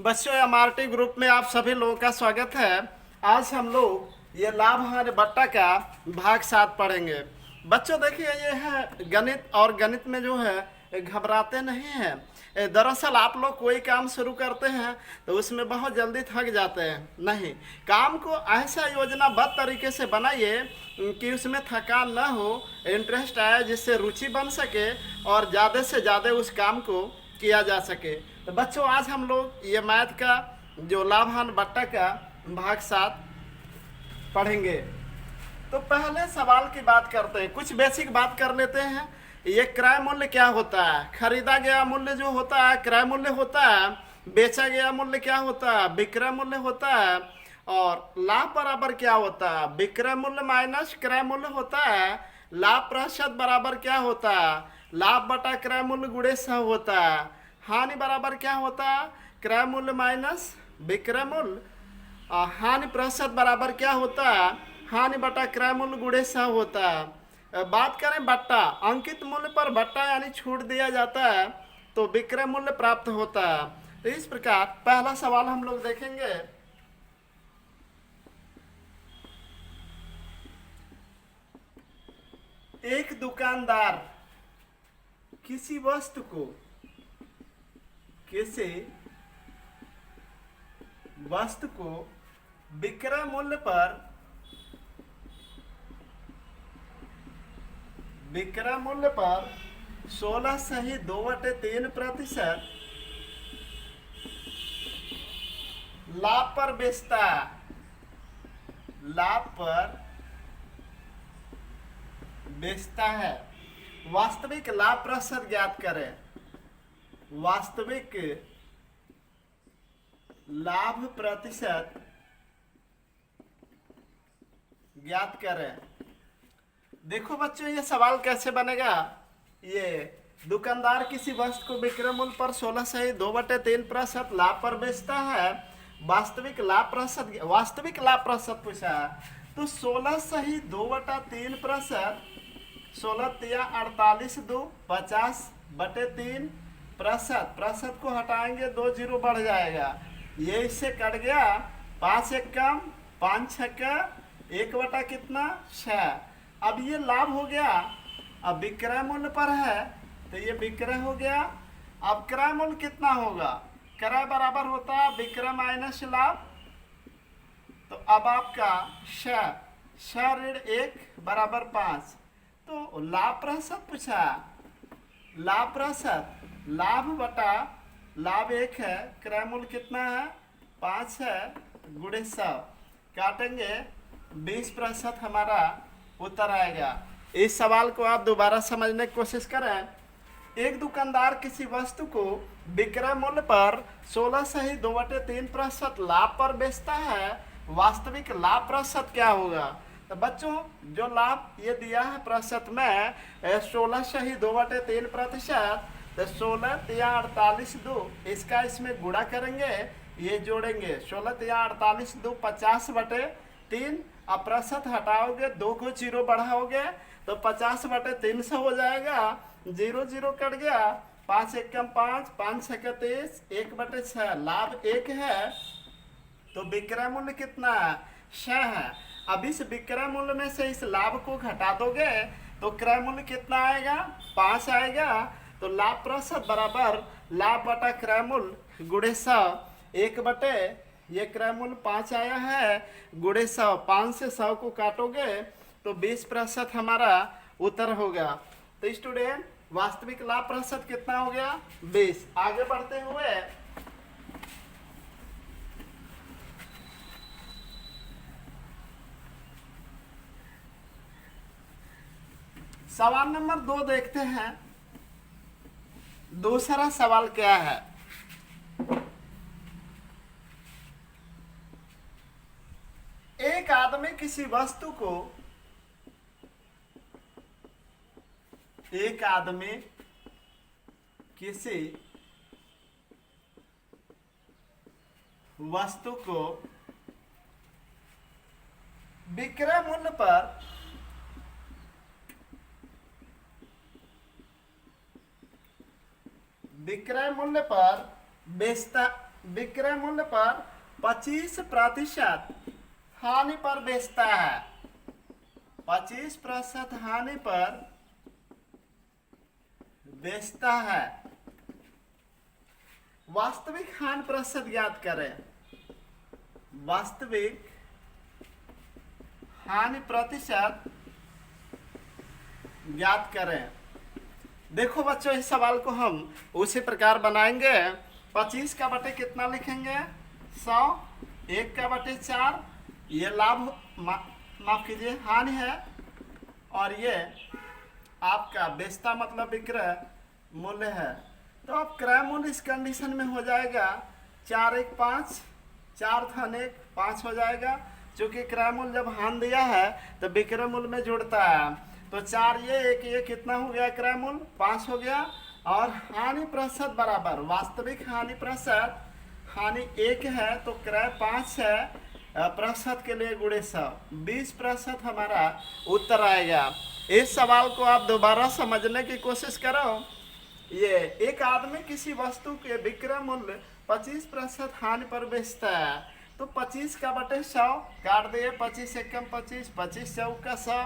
बच्चों MRT group में आप सभी लोगों का स्वागत है। आज हम लोग ये लाभ हानि बट्टा का भाग 7 पढ़ेंगे। बच्चों देखिए, ये है गणित, और गणित में जो है घबराते नहीं हैं। दरअसल आप लोग कोई काम शुरू करते हैं तो उसमें बहुत जल्दी थक जाते हैं। नहीं, काम को ऐसा योजनाबद्ध तरीके से बनाइए कि उसमें थकान न हो, इंटरेस्ट आए, जिससे रुचि बन सके और ज़्यादा से ज़्यादा उस काम को किया जा सके। तो बच्चों आज हम लोग ये मैथ का जो लाभ हानि बट्टा का भाग 7 पढ़ेंगे। तो पहले सवाल की बात करते हैं, कुछ बेसिक बात कर लेते हैं। ये क्रय मूल्य क्या होता है? खरीदा गया मूल्य जो होता है क्रय मूल्य होता है। बेचा गया मूल्य क्या होता है? विक्रय मूल्य होता है। और लाभ बराबर क्या होता है? विक्रय मूल्य माइनस क्रय मूल्य होता है। लाभ प्रतिशत बराबर क्या होता है? लाभ बटा क्रय मूल्य गुणे 100 होता है। हानि बराबर क्या होता है? क्रय मूल्य माइनस विक्रय मूल्य। और हानि प्रतिशत बराबर क्या होता है? हानि बटा क्रय मूल्य गुणे 100 होता है। बात करें बट्टा, अंकित मूल्य पर बट्टा यानी छूट दिया जाता है तो विक्रय मूल्य प्राप्त होता है। तो इस प्रकार पहला सवाल हम लोग देखेंगे। एक दुकानदार किसी वस्तु को विक्रय मूल्य पर 16 सही 2/3% लाभ पर बेचता है। वास्तविक लाभ प्रतिशत ज्ञात करें। वास्तविक लाभ प्रतिशत ज्ञात करें। देखो बच्चों, ये सवाल कैसे बनेगा। ये दुकानदार किसी वस्तु को विक्रय मूल्य पर 16 सही 2/3% लाभ पर बेचता है। वास्तविक लाभ प्रतिशत पूछा है, तो 16 सही 2/3%, 16 तिया 48 2 50/3 प्रतिशत को हटाएंगे 2 जीरो बढ़ जाएगा। ये इससे कट गया, 5 एक कम, 5 छक्का 1 बटा कितना 6। अब ये लाभ हो गया। अब विक्रय मूल्य पर है तो ये विक्रय हो गया। अब क्रय मूल्य कितना होगा? क्रय बराबर होता है विक्रय माइनस लाभ। तो अब आपका 6 ऋण 1 बराबर 5। तो लाभ प्रतिशत पूछा। लाभ प्रतिशत, लाभ बटा लाभ 1 है, क्रय मूल्य कितना है 5 है, गुणे 100 काटेंगे 20% हमारा उत्तर आएगा। इस सवाल को आप दोबारा समझने की कोशिश करें। एक दुकानदार किसी वस्तु को विक्रय मूल्य पर 16 सही 2/3% लाभ पर बेचता है। वास्तविक लाभ प्रतिशत क्या होगा? तो बच्चों, जो लाभ ये दिया है प्रतिशत में 16 सही 2/3%, तो 16 तिया 48 2, इसका इसमें गुणा करेंगे, ये जोड़ेंगे 16 तिया 48 2 50/3। अब प्रतिशत हटाओगे, 2 को 0 बढ़ाओगे तो 50/300 हो जाएगा। 0 0 कट गया, 5 एक कम 5, 5 छक्का 23, 1/6। लाभ 1 है तो विक्रय मूल्य कितना है 6 है। अब इस विक्रय मूल्य में से इस लाभ को घटा दोगे तो क्रय मूल्य कितना आएगा 5 आएगा। तो लाभ प्रतिशत बराबर लाभ बटा क्रय मूल्य गुणे 100। 1 बटे ये क्रय मूल्य 5 आया है, गुणे 100, 5 से 100 को काटोगे तो 20% हमारा उत्तर होगा। तो स्टूडेंट, वास्तविक लाभ प्रतिशत कितना हो गया 20। आगे बढ़ते हुए सवाल नंबर 2 देखते हैं। दूसरा सवाल क्या है? एक आदमी किसी वस्तु को विक्रय मूल्य पर बेचता विक्रय मूल्य पर 25% हानि पर बेचता है, 25% हानि पर बेचता है। वास्तविक हानि प्रतिशत ज्ञात करें। वास्तविक हानि प्रतिशत ज्ञात करें। देखो बच्चों, इस सवाल को हम उसी प्रकार बनाएंगे। 25 का बटे कितना लिखेंगे? 100, 1 का बटे 4, ये लाभ माफ कीजिए हानि है, और ये आपका बेचता मतलब विक्रय मूल्य है। तो अब क्रय मूल्य इस कंडीशन में हो जाएगा 4 1 5, 4 धन 1 5 हो जाएगा। क्योंकि क्रय मूल्य जब हानि दिया है तो विक्रय मूल्य में जुड़ता है, तो 4 ये कितना हो गया? क्रय मूल्य 5 हो गया। और हानि प्रतिशत बराबर वास्तविक हानि प्रतिशत, हानि 1 है तो क्रय 5 है, प्रतिशत के लिए गुणे 100, 20% हमारा उत्तर आएगा। इस सवाल को आप दोबारा समझने की कोशिश करो। ये एक आदमी किसी वस्तु के विक्रय मूल्य 25% हानि पर बेचता है, तो 25 का बटे 100 काट दिए, 25 एकम 25, 25 चौका 100,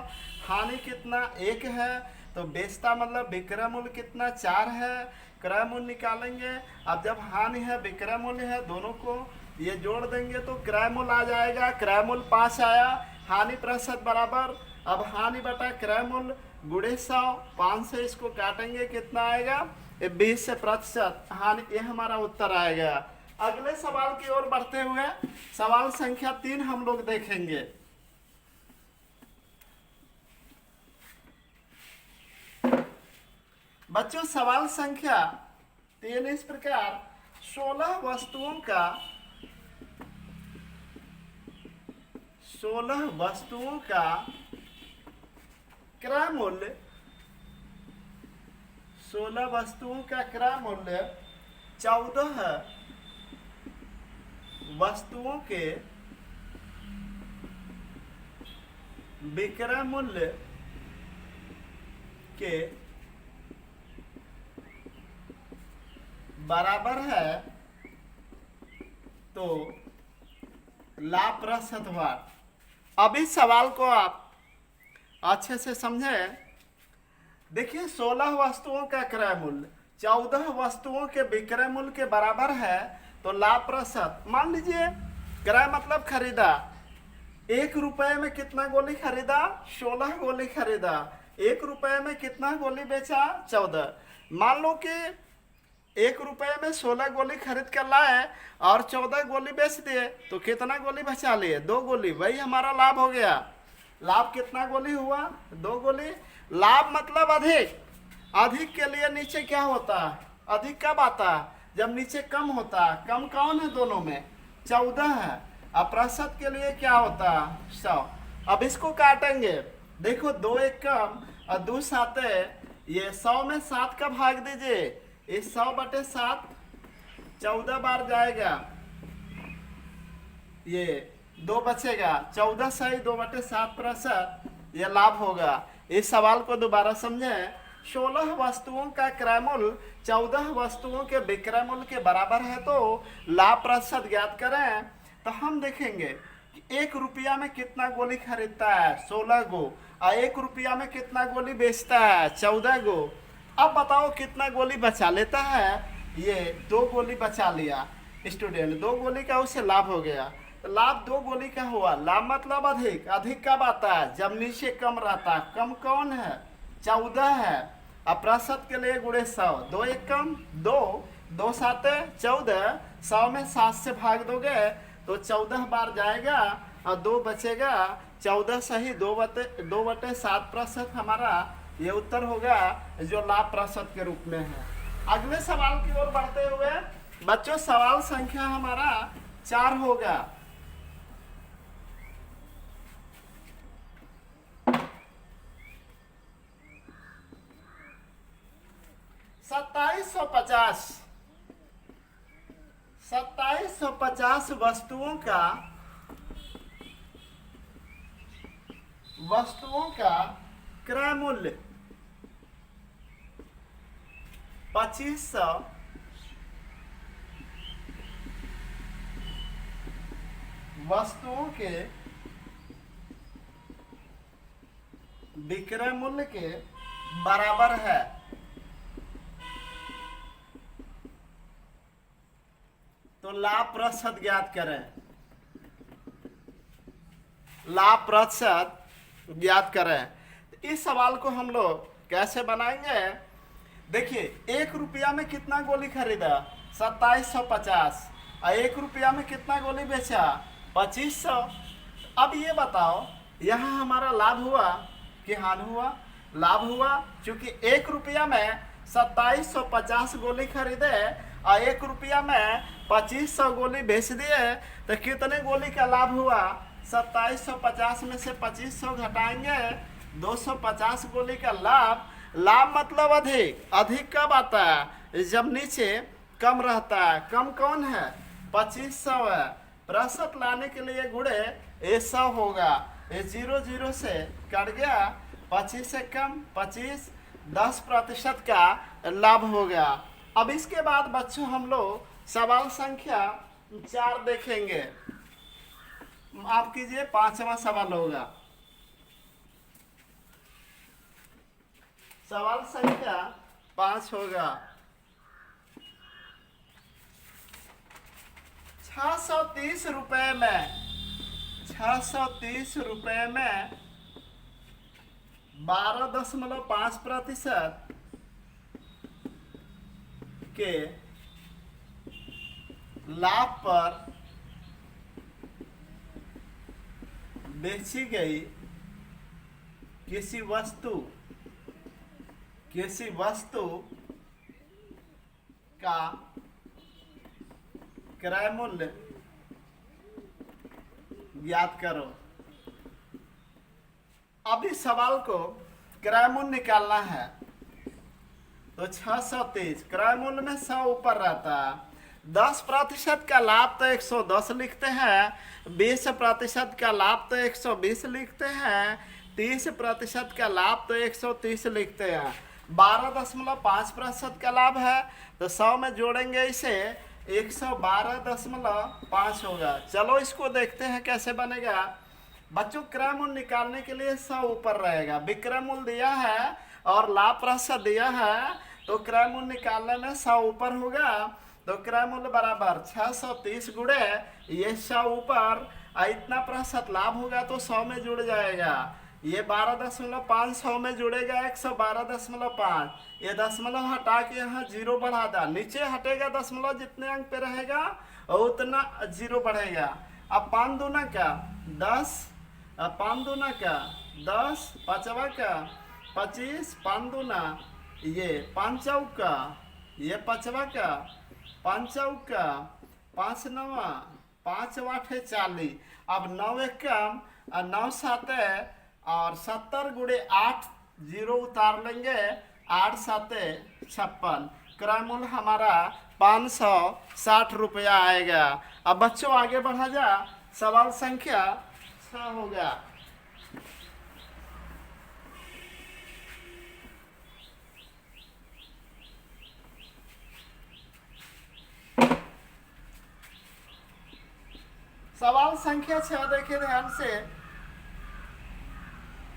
हानि कितना? 1 है, तो बेचता मतलब विक्रय मूल्य कितना? 4 है, क्रय मूल्य निकालेंगे। अब जब हानि है विक्रय मूल्य है, दोनों को ये जोड़ देंगे तो क्रय मूल्य आ जाएगा। क्रय मूल्य 5 आया, हानि प्रतिशत बराबर, अब हानि बटा क्रय मूल्य गुणे 100, 5 से इसको काटेंगे कितना आएगा? 20 प्रतिशत हानि, ये हमारा उत्तर आएगा। अगले सवाल की ओर बढ़ते हुए सवाल संख्या 3 हम लोग देखेंगे। बच्चों, सवाल संख्या 3 इस प्रकार, 16 वस्तुओं का क्रय मूल्य, 16 वस्तुओं का क्रय मूल्य 14 वस्तुओं के विक्रय मूल्य के बराबर है, तो लाभ प्रतिशत हुआ। अब इस सवाल को आप अच्छे से समझें। देखिए, 16 वस्तुओं का क्रय मूल्य 14 वस्तुओं के विक्रय मूल्य के बराबर है, तो लाभ प्रतिशत, मान लीजिए क्रय मतलब खरीदा, 1 रुपए में कितना गोली खरीदा? 16 गोली खरीदा। 1 रुपए में कितना गोली बेचा? 14। मान लो कि 1 रुपए में 16 गोली खरीद कर लाए और 14 गोली बेच दिए, तो कितना गोली बचा लिए? 2 गोली, वही हमारा लाभ हो गया। लाभ कितना गोली हुआ? 2 गोली। लाभ मतलब अधिक, अधिक के लिए नीचे क्या होता है? अधिक कब आता है? जब नीचे कम होता है। कम कौन है दोनों में? 14 है। अब प्रतिशत के लिए क्या होता है? 100। अब इसको काटेंगे, देखो 2 1 कम और 2 7, ये 100 में 7 का भाग दीजिए, इस 100 बटे 7 14 बार जाएगा, ये 2 बचेगा, 14 सही 2 बटे 7 प्रतिशत, ये लाभ होगा। इस सवाल को दोबारा समझें। 16 वस्तुओं का क्रय मूल्य 14 वस्तुओं के विक्रय मूल्य के बराबर है, तो लाभ प्रतिशत ज्ञात करें। तो हम देखेंगे कि 1 रुपया में कितना गोली खरीदता है? 16 गो। और 1 रुपया में कितना गोली बेचता है? 14 गो। अब बताओ कितना गोली बचा लेता है? ये 2 गोली बचा लिया स्टूडेंट, 2 गोली का उसे लाभ हो गया। तो लाभ 2 गोली का हुआ। लाभ मतलब अधिक, अधिक कब आता है? जब नीचे कम रहता है। कम कौन है? 14 है। अब प्रतिशत के लिए गुणे 100, 2 1 कम 2, 2 7 14, 100 में 7 से भाग दोगे तो 14 बार जाएगा और 2 बचेगा, 14 सही 2 बटे 7 प्रतिशत हमारा ये उत्तर होगा, जो लाभ प्रतिशत के रूप में है। अगले सवाल की ओर बढ़ते हुए बच्चों, सवाल संख्या हमारा 4 होगा। सत्ताईस सौ पचास वस्तुओं का क्रय मूल्य 2500 वस्तुओं के विक्रय मूल्य के बराबर है। तो लाभ प्रतिशत ज्ञात करें। लाभ प्रतिशत ज्ञात करें। इस सवाल को हम लोग कैसे बनाएंगे? देखिए, 1 रुपया में कितना गोली खरीदा? 2750। और 1 रुपया में कितना गोली बेचा? 2500। अब ये बताओ, यहाँ हमारा लाभ हुआ कि हानि हुआ? लाभ हुआ, क्योंकि 1 रुपया में 2750 गोली खरीदे और 1 रुपया में 2500 गोली बेच दिए। तो कितने गोली का लाभ हुआ? 2750 में से 2500 घटाएंगे, 250 गोली का लाभ। लाभ मतलब अधिक। अधिक कब आता है? जब नीचे कम रहता है। कम कौन है? 2500 है। प्रतिशत लाने के लिए गुणे ये 100 होगा। ये 0 से कट गया, 25 से कम 25, 10% का लाभ हो गया। अब इसके बाद बच्चों हम लोग सवाल संख्या 4 देखेंगे। आप कीजिए, 5वां सवाल होगा। सवाल संख्या 5 होगा। 630 रुपए में 12.5% के लाभ पर बेची गई किसी वस्तु का क्रय मूल्य ज्ञात करो। अब इस सवाल को क्रय मूल्य निकालना है। तो 630 क्रय मूल्य में 100 ऊपर रहता है। 10% का लाभ तो 110 लिखते हैं, 20% का लाभ तो 120 लिखते हैं, 30% का लाभ तो 130 लिखते हैं। 12.5% का लाभ है, तो 100 में जोड़ेंगे इसे, 112.5 होगा। चलो इसको देखते हैं कैसे बनेगा। बच्चों, क्रय मूल्य निकालने के लिए 100 ऊपर रहेगा। विक्रय मूल्य दिया है और लाभ प्रतिशत दिया है, तो क्रय मूल्य निकालने में 100 ऊपर होगा। तो क्रय मूल्य बराबर 630 गुणे ये 100 ऊपर, इतना प्रतिशत लाभ होगा तो 100 में जुड़ जाएगा। ये 12.5 100 में जुड़ेगा, 112.5। ये दशमलव हटा के यहाँ 0 बढ़ा दा। नीचे हटेगा दशमलव, जितने अंक पे रहेगा और उतना 0 बढ़ेगा। अब 5 दूना का 10, 5 दूना का 10, 5वां का 25, 5 दूना ये 5 चौका, ये 5वां का 5 चौका, 5 नवा 5 8 40। अब 9 एक कम, 9 7 और 70 गुणे 8, 0 उतार लेंगे, 8 7 56। क्रय मूल्य हमारा 560 रुपया आएगा। अब बच्चों आगे बढ़ा जा, सवाल संख्या 6 होगा। सवाल संख्या 6 देखिए ध्यान से।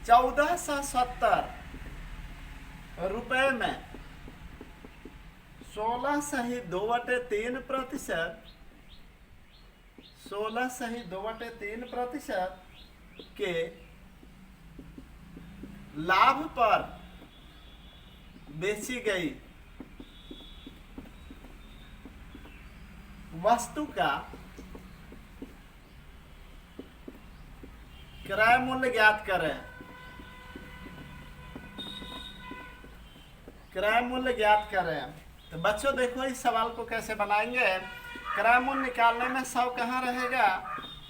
1470 रुपए में 16.2/3%, 16.2/3% के लाभ पर बेची गई वस्तु का क्रय मूल्य ज्ञात करें। क्रय मूल्य ज्ञात करें। तो बच्चों देखो इस सवाल को कैसे बनाएंगे। क्रय मूल्य निकालने में 100 कहाँ रहेगा?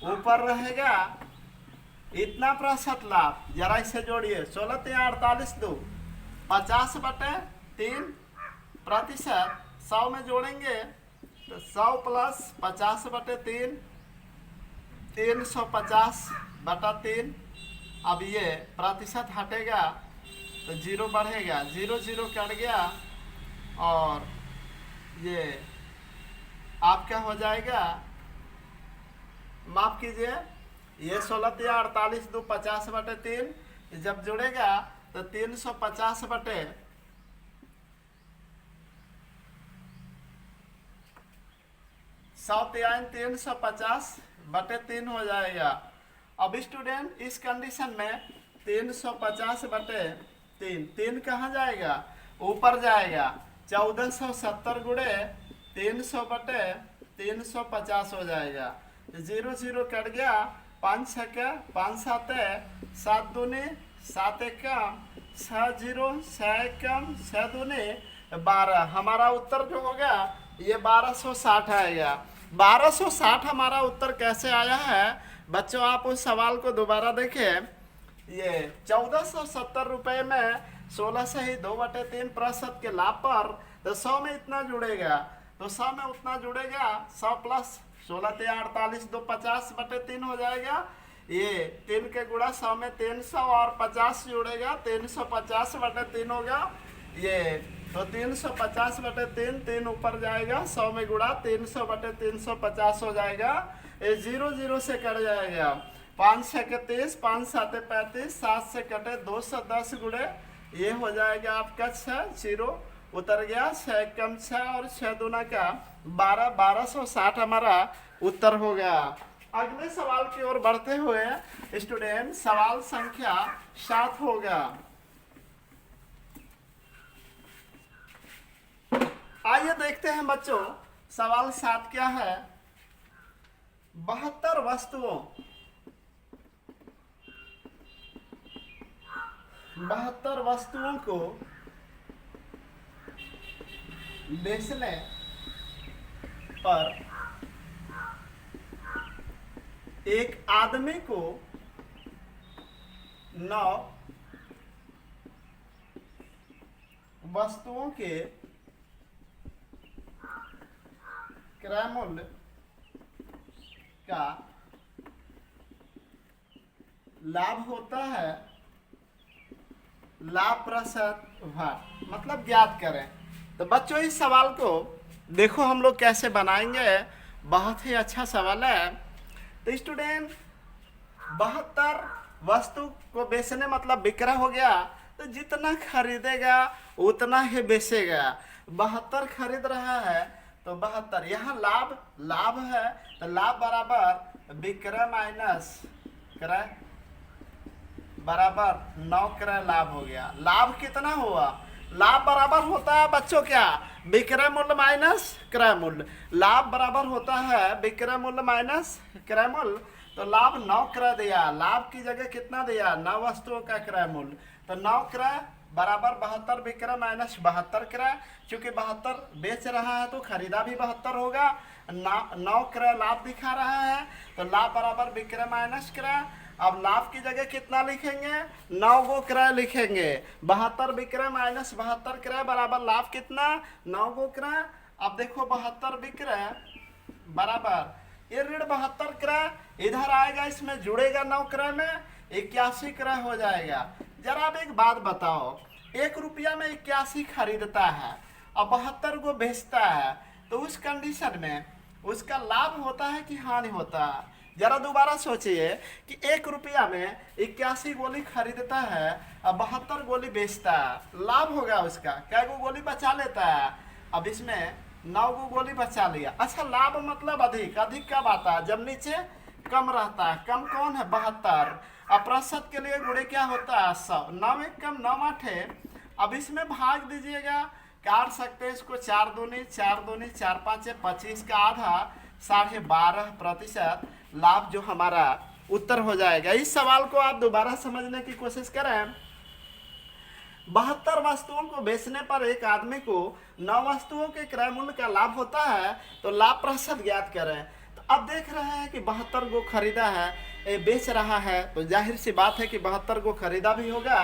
ऊपर रहेगा। इतना प्रतिशत लाभ, जरा इसे जोड़िए, 16 × 48 2 50/3%। 100 में जोड़ेंगे तो 100 + 50/3, 350/3। अब ये प्रतिशत हटेगा तो 0 बढ़ेगा, 0 0 कट गया और ये आपका हो जाएगा माफ कीजिए, ये 16 या 48 दो 50 बटे 3, जब जुड़ेगा तो 350 बटे 350 बटे 3 हो जाएगा। अब स्टूडेंट इस कंडीशन में 350 बटे 3 कहाँ जाएगा, ऊपर जाएगा। 1470 गुणे 300 बटे 350 हो जाएगा। 0 0 कट गया, 5 6 5 7 7 दूनी 7 1 6 0 6 1 6 दूनी 12। हमारा उत्तर जो होगा ये 1260 आएगा। 1260 हमारा उत्तर कैसे आया है बच्चों, आप उस सवाल को दोबारा देखें। ये 1470 रुपये में 16 से ही 2/3% के लाभ पर, तो 100 में इतना जुड़ेगा, तो 100 में उतना जुड़ेगा। 100 प्लस 16 या 48 दो 50 बटे 3 हो जाएगा। ये 3 के गुणा 100 में 300 और 50 जुड़ेगा, 350 बटे 3 होगा। ये तो 350 बटे 3 ऊपर जाएगा, 100 में गुणा 300 बटे 350 हो जाएगा। ये 0 0 से कट जाएगा। 5 6 30, 5 7 35, 7 से कटे 210 गुणे ये हो जाएगा आपका 6, 0 उतर गया। 6 कम 6 और 6 दूना का 12, 1260 हमारा उत्तर हो गया। अगले सवाल की ओर बढ़ते हुए स्टूडेंट सवाल संख्या 7 होगा। आइए देखते हैं बच्चों सवाल 7 क्या है। 72 वस्तुओं 72 वस्तुओं को बेचने पर एक आदमी को 9 वस्तुओं के क्रय मूल्य का लाभ होता है। लाभ प्रतिशत भाग मतलब ज्ञात करें। तो बच्चों इस सवाल को देखो हम लोग कैसे बनाएंगे, बहुत ही अच्छा सवाल है। तो स्टूडेंट 72 वस्तु को बेचने मतलब विक्रय हो गया, तो जितना खरीदेगा उतना ही बेचेगा। 72 खरीद रहा है तो 72, यहाँ लाभ है तो लाभ बराबर विक्रय माइनस क्रय बराबर 9 क्रय लाभ हो गया। लाभ कितना हुआ, लाभ बराबर होता है बच्चों क्या, विक्रय मूल्य माइनस क्रय मूल्य। लाभ बराबर होता है विक्रय मूल्य माइनस क्रय मूल्य। तो लाभ 9 क्रय दिया, लाभ की जगह कितना दिया, 9 वस्तुओं का क्रय मूल्य। तो 9 क्रय बराबर 72 विक्रय माइनस 72 क्रय। चूंकि 72 बेच रहा है तो खरीदा भी 72 होगा। 9 क्रय लाभ दिखा रहा है तो लाभ बराबर विक्रय माइनस क्रय। अब लाभ की जगह कितना लिखेंगे, 9 गो क्रय लिखेंगे। 72 विक्रय माइनस 72 क्रय बराबर लाभ कितना, 9 गो क्रय। अब देखो 72 विक्रय बराबर ये ऋण 72 क्रय इधर आएगा, इसमें जुड़ेगा 9 क्रय में 81 क्रय हो जाएगा। जरा अब एक बात बताओ, 1 रुपया में 81 खरीदता है और 72 को बेचता है, तो उस कंडीशन में उसका लाभ होता है कि हानि होता है। जरा दोबारा सोचिए कि 1 रुपया में 81 गोली खरीदता है और 72 गोली बेचता है, लाभ होगा उसका। क्या गो गोली बचा लेता है, अब इसमें 9 गो गोली बचा लिया। अच्छा लाभ मतलब अधिक, अधिक कब आता है, जब नीचे कम रहता है। कम कौन है, 72। अब प्रतिशत के लिए गुणे क्या होता है, 100। 9 1 कम 9 8 है। अब इसमें भाग दीजिएगा, काट सकते हैं इसको, 4 दूनी 4 दूनी 4 5 25 का आधा 12.5% लाभ जो हमारा उत्तर हो जाएगा। इस सवाल को आप दोबारा समझने की कोशिश करें। 72 वस्तुओं को बेचने पर एक आदमी को 9 वस्तुओं के क्रय मूल्य का लाभ होता है, तो लाभ प्रतिशत ज्ञात करें। तो अब देख रहे हैं कि 72 को खरीदा है, ये बेच रहा है, तो जाहिर सी बात है कि 72 को खरीदा भी होगा।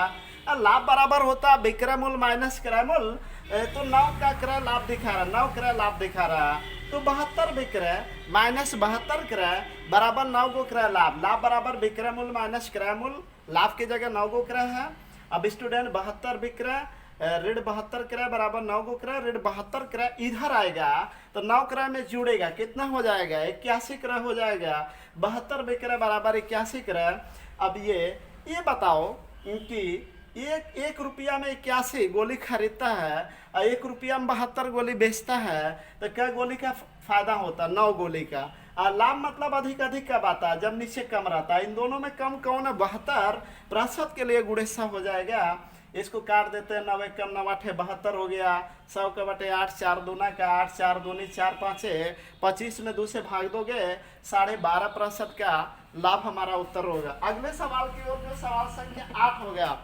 और लाभ बराबर होता है विक्रय मूल्य माइनस क्रय मूल्य। तो 9 का क्रय लाभ दिखा रहा, 9 क्रय लाभ दिखा रहा। तो 72 विक्रय माइनस 72 क्रय बराबर 9 गो क्रय लाभ। लाभ बराबर विक्रय मूल्य माइनस क्रय मूल्य, लाभ की जगह 9 गो क्रय है। अब स्टूडेंट 72 विक्रय ऋण 72 क्रय बराबर 9 गो क्रय, ऋण 72 क्रय इधर आएगा तो 9 क्रय में जुड़ेगा, कितना हो जाएगा 81 क्रय हो जाएगा। 72 विक्रय बराबर 81 क्रय। अब ये बताओ कि एक रुपया में 81 गोली खरीदता है और 1 रुपया में 72 गोली बेचता है, तो क्या गोली का फायदा होता? 9 गोली का। और लाभ मतलब अधिक अधिक का आता है जब नीचे कम रहता है। इन दोनों में कम कौन है? 72 के लिए गुणेशा हो जाएगा। इसको काट देते हैं, 9 कम 9 8 72 हो गया। 100 के बटे 8 4 दूना का 8 4 दूनी 4 5 25 में 2 से भाग दोगे 12.5% का लाभ हमारा उत्तर होगा। अगले सवाल की ओर, जो सवाल संख्या 8 हो गया।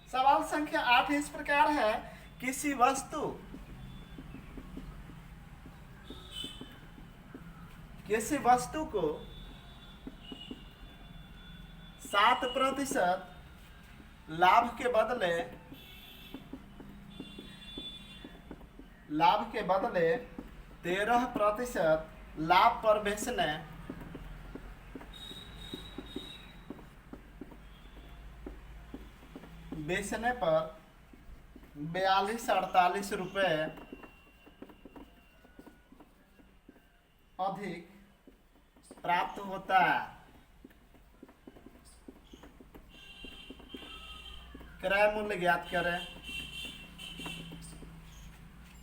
सवाल संख्या 8 इस प्रकार है, किसी वस्तु को 7% लाभ के बदले 13% लाभ पर बेचने पर 42-48 रुपए अधिक प्राप्त होता है। क्रय मूल्य ज्ञात करें।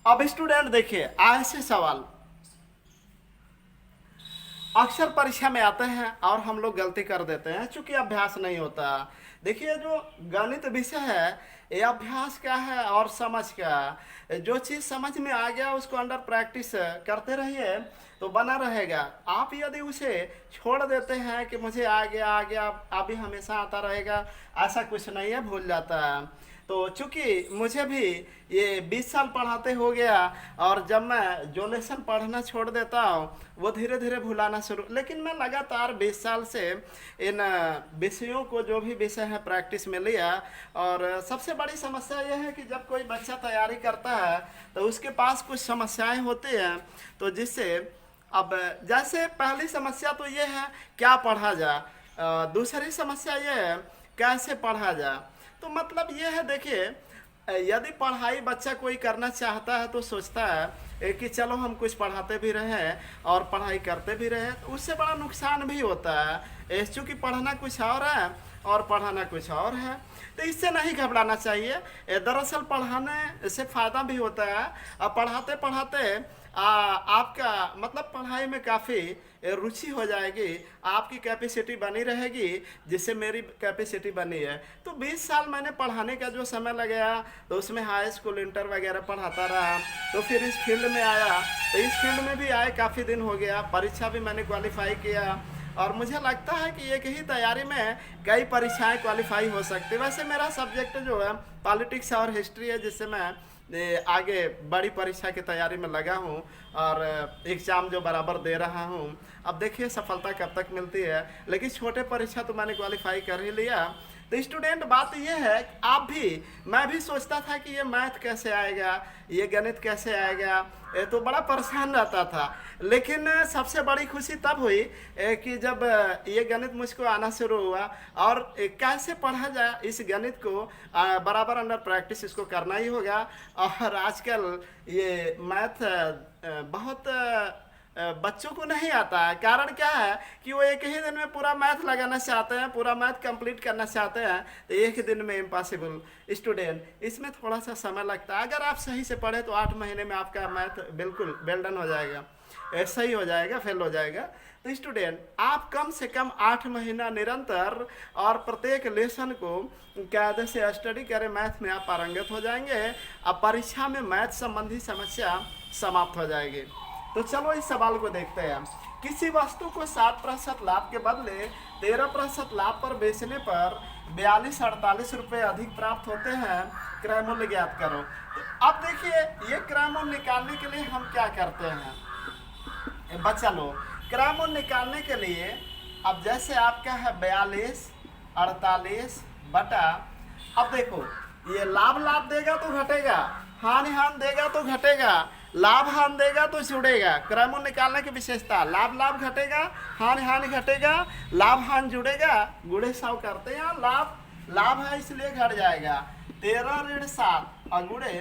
अब स्टूडेंट देखिए, ऐसे सवाल अक्सर परीक्षा में आते हैं और हम लोग गलती कर देते हैं चूंकि अभ्यास नहीं होता। देखिए, जो गणित विषय है ये अभ्यास का है और समझ का। जो चीज़ समझ में आ गया उसको अंडर प्रैक्टिस करते रहिए तो बना रहेगा। आप यदि उसे छोड़ देते हैं कि मुझे आ गया अभी हमेशा आता रहेगा, ऐसा कुछ नहीं है, भूल जाता है। तो चूंकि मुझे भी ये 20 साल पढ़ाते हो गया और जब मैं जो लेसन पढ़ना छोड़ देता हूँ वो धीरे धीरे भुलाना शुरू, लेकिन मैं लगातार 20 साल से इन विषयों को, जो भी विषय है, प्रैक्टिस में लिया। और सबसे बड़ी समस्या यह है कि जब कोई बच्चा तैयारी करता है तो उसके पास कुछ समस्याएं होती हैं, तो जिससे अब जैसे पहली समस्या तो ये है क्या पढ़ा जाए, दूसरी समस्या ये है कैसे पढ़ा जाए। तो मतलब ये है, देखिए, यदि पढ़ाई बच्चा कोई करना चाहता है तो सोचता है कि चलो हम कुछ पढ़ाते भी रहें और पढ़ाई करते भी रहें, तो उससे बड़ा नुकसान भी होता है। चूँकि पढ़ना कुछ और है और पढ़ाना कुछ और है, तो इससे नहीं घबराना चाहिए। दरअसल पढ़ाने से फ़ायदा भी होता है और पढ़ाते पढ़ाते आपका मतलब पढ़ाई में काफ़ी रुचि हो जाएगी, आपकी कैपेसिटी बनी रहेगी, जिससे मेरी कैपेसिटी बनी है। तो 20 साल मैंने पढ़ाने का जो समय लगाया तो उसमें हाई स्कूल इंटर वगैरह पढ़ाता रहा, तो फिर इस फील्ड में आया। तो इस फील्ड में भी आए काफ़ी दिन हो गया, परीक्षा भी मैंने क्वालिफाई किया और मुझे लगता है कि एक ही तैयारी में कई परीक्षाएं क्वालिफाई हो सकती है। वैसे मेरा सब्जेक्ट जो है पॉलिटिक्स और हिस्ट्री है, जिससे मैं आगे बड़ी परीक्षा की तैयारी में लगा हूँ और एग्ज़ाम जो बराबर दे रहा हूँ। अब देखिए सफलता कब तक मिलती है, लेकिन छोटे परीक्षा तो मैंने क्वालिफाई कर ही लिया। तो स्टूडेंट, बात ये है कि आप भी, मैं भी सोचता था कि ये मैथ कैसे आएगा, ये गणित कैसे आएगा, ये तो बड़ा परेशान रहता था। लेकिन सबसे बड़ी खुशी तब हुई कि जब ये गणित मुझको आना शुरू हुआ और कैसे पढ़ा जाए इस गणित को, बराबर अंडर प्रैक्टिस इसको करना ही होगा। और आजकल ये मैथ बहुत बच्चों को नहीं आता है। कारण क्या है कि वो एक ही दिन में पूरा मैथ लगाना चाहते हैं, पूरा मैथ कंप्लीट करना चाहते हैं, तो एक दिन में इम्पॉसिबल। स्टूडेंट, इसमें थोड़ा सा समय लगता है। अगर आप सही से पढ़े तो 8 महीने में आपका मैथ बिल्कुल वेल डन हो जाएगा, सही हो जाएगा, फेल हो जाएगा। तो स्टूडेंट, आप कम से कम 8 महीना निरंतर और प्रत्येक लेसन को कायदे से स्टडी करें, मैथ में आप पारंगत हो जाएंगे। अब परीक्षा में मैथ संबंधी समस्या समाप्त हो जाएगी। तो चलो इस सवाल को देखते हैं। किसी वस्तु को 7% लाभ के बदले 13% लाभ पर बेचने पर 42-48 रुपये अधिक प्राप्त होते हैं, क्रय मूल्य ज्ञात करो। तो अब देखिए, ये क्रय मूल्य निकालने के लिए हम क्या करते हैं बच्चा लोग। क्रय मूल्य निकालने के लिए अब जैसे आपका है 42-48 बटा, अब देखो ये लाभ देगा तो घटेगा, हानि देगा तो घटेगा, लाभ हानि देगा तो जुड़ेगा, क्रमूल निकालने की विशेषता, लाभ लाभ घटेगा, हानि हानि घटेगा, लाभ हानि जुड़ेगा, गुणे 100 करते हैं, लाभ लाभ है इसलिए घट जाएगा, 13 ऋण 7 और गुणे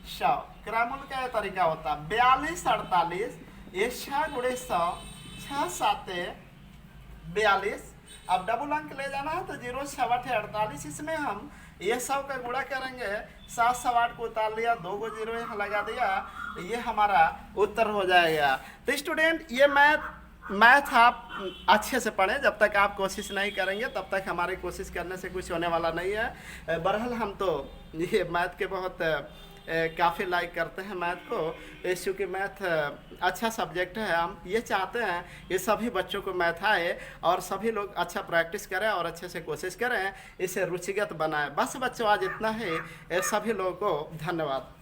100। क्रमूल का यह तरीका होता है 42 48, ये 6 गुणे 100, 6 7 42। अब डबल अंक ले जाना है तो 0 6 8 48, इसमें हम ये 100 का गुणा करेंगे, 7 7 8 को उतार लिया, 2 को 0 यहाँ लगा दिया, ये हमारा उत्तर हो जाएगा। तो स्टूडेंट ये मैथ आप अच्छे से पढ़ें, जब तक आप कोशिश नहीं करेंगे तब तक हमारी कोशिश करने से कुछ होने वाला नहीं है। बहरहाल हम तो ये मैथ के बहुत काफ़ी लाइक करते हैं मैथ को, क्योंकि मैथ अच्छा सब्जेक्ट है। हम ये चाहते हैं कि सभी बच्चों को मैथ आए और सभी लोग अच्छा प्रैक्टिस करें और अच्छे से कोशिश करें, इसे रुचिगत बनाएं। बस बच्चों आज इतना ही, सभी लोगों को धन्यवाद।